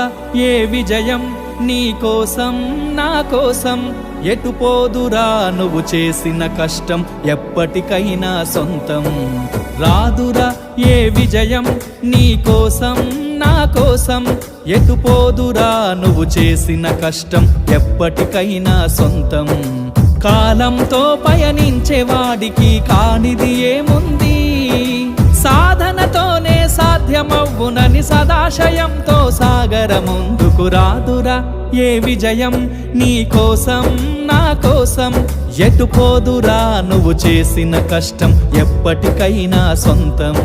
రాదురా ఏ విజయం నీ కోసం నా కోసం ఎటు పోదురా నువ్వు చేసిన కష్టం ఎప్పటికైనా సొంతం రాదురా ఏ విజయం నీ కోసం నా కోసం ఎటు పోదురా నువ్వు చేసిన కష్టం ఎప్పటికైనా సొంతం కాలంతో పయనించేవాడికి కానిది ఏముంది సాధనతోనే సాధ్యమవ్వునని సదాశయంతో సాగర ముందుకు రాదురా ఏ విజయం నీ కోసం నా కోసం ఎటు పోదురా నువ్వు చేసిన కష్టం ఎప్పటికైనా సొంతం